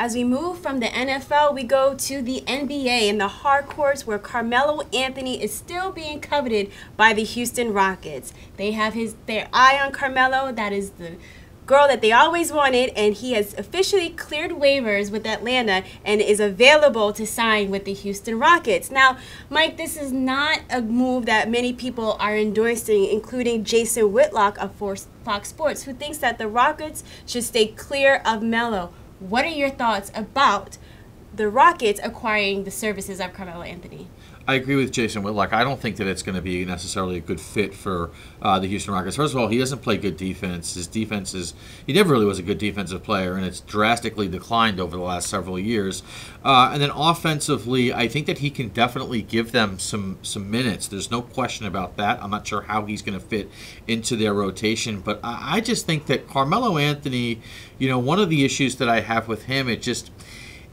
as we move from the NFL, we go to the NBA in the hard courts where Carmelo Anthony is still being coveted by the Houston Rockets. They have their eye on Carmelo. That is the girl that they always wanted, and he has officially cleared waivers with Atlanta and is available to sign with the Houston Rockets. Now, Mike, this is not a move that many people are endorsing, including Jason Whitlock of Fox Sports, who thinks that the Rockets should stay clear of Melo. What are your thoughts about the Rockets acquiring the services of Carmelo Anthony? I agree with Jason Whitlock. I don't think that it's going to be necessarily a good fit for the Houston Rockets. First of all, he doesn't play good defense. His defense he never really was a good defensive player, and it's drastically declined over the last several years. And then offensively, I think that he can definitely give them some minutes. There's no question about that. I'm not sure how he's going to fit into their rotation, but I just think that Carmelo Anthony, one of the issues that I have with him,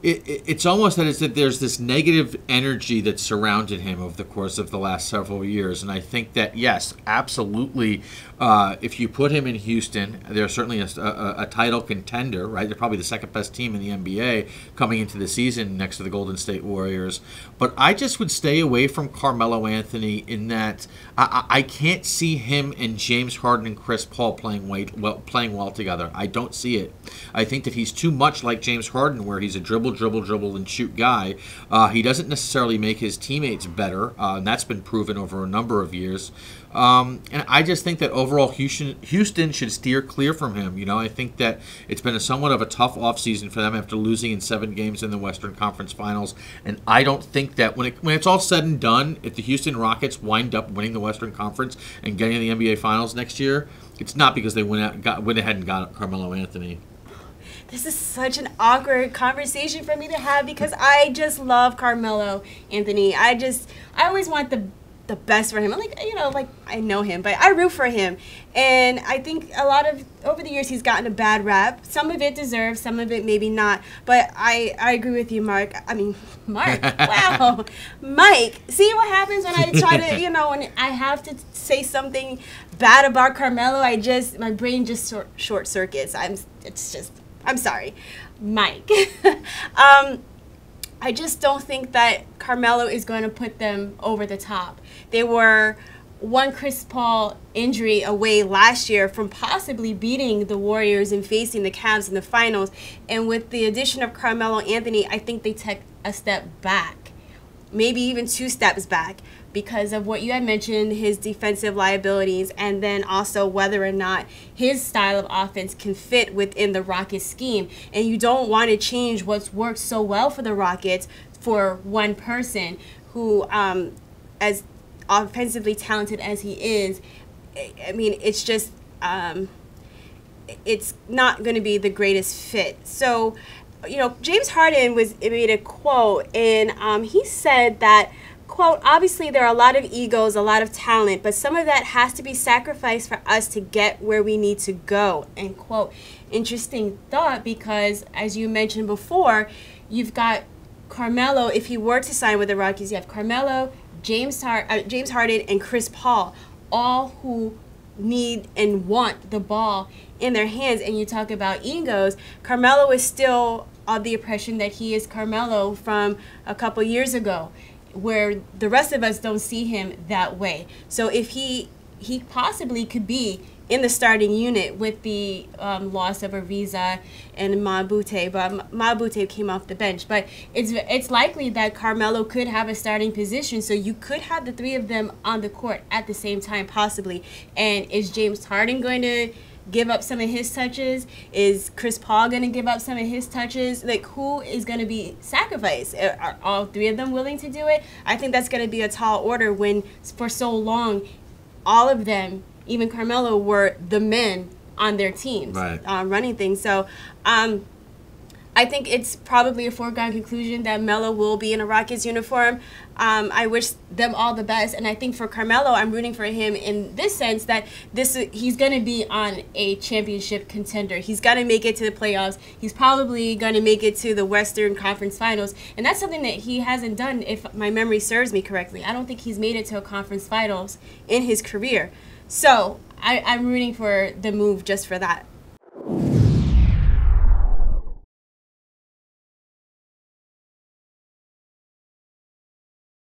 it's almost that there's this negative energy that surrounded him over the course of the last several years. And I think that, yes, absolutely, if you put him in Houston, they're certainly a title contender, right? They're probably the second best team in the NBA coming into the season next to the Golden State Warriors. But I just would stay away from Carmelo Anthony in that I can't see him and James Harden and Chris Paul playing well together. I don't see it. I think that he's too much like James Harden, where he's a dribble, and shoot guy. He doesn't necessarily make his teammates better, and that's been proven over a number of years. And I just think that overall Houston should steer clear from him. I think that it's been somewhat of a tough offseason for them after losing in 7 games in the Western Conference Finals. And I don't think that when it's all said and done, if the Houston Rockets wind up winning the Western Conference and getting to the NBA Finals next year, it's not because they went ahead and got Carmelo Anthony. This is such an awkward conversation for me to have because I just love Carmelo Anthony. I always want the best for him. I know him, but I root for him. And I think over the years he's gotten a bad rap. Some of it deserved, some of it maybe not. But I agree with you, Mark. Mark, wow. Mike, see what happens when I try to, when I have to say something bad about Carmelo, my brain just short circuits. I'm sorry, Mike. I just don't think that Carmelo is going to put them over the top. They were one Chris Paul injury away last year from possibly beating the Warriors and facing the Cavs in the finals. And with the addition of Carmelo Anthony, I think they took a step back, maybe even 2 steps back, because of what you had mentioned, his defensive liabilities, and then also whether or not his style of offense can fit within the Rockets scheme. And you don't want to change what's worked so well for the Rockets for one person who, as offensively talented as he is, it's just, it's not going to be the greatest fit. So, James Harden made a quote, and he said that, quote, obviously there are a lot of egos, a lot of talent, but some of that has to be sacrificed for us to get where we need to go, end quote. Interesting thought, because as you mentioned before, you've got Carmelo. If he were to sign with the Rockies, you have Carmelo, James Harden, and Chris Paul, all who need and want the ball in their hands. And you talk about egos. Carmelo is still of the impression that he is Carmelo from a couple years ago, where the rest of us don't see him that way. So if he possibly could be in the starting unit with the loss of Ariza and Mabute, but Mabute came off the bench. But it's likely that Carmelo could have a starting position, so you could have the 3 of them on the court at the same time possibly. And is James Harden going to give up some of his touches? Is Chris Paul going to give up some of his touches? Who is going to be sacrificed? Are all 3 of them willing to do it? I think that's going to be a tall order when for so long all of them, even Carmelo, were the men on their teams, right, running things. So I think it's probably a foregone conclusion that Melo will be in a Rockets uniform. I wish them all the best, and I think for Carmelo, I'm rooting for him in this sense that he's going to be on a championship contender. He's going to make it to the playoffs. He's probably going to make it to the Western Conference Finals, and that's something that he hasn't done, if my memory serves me correctly. I don't think he's made it to a conference finals in his career. So I'm rooting for the move just for that.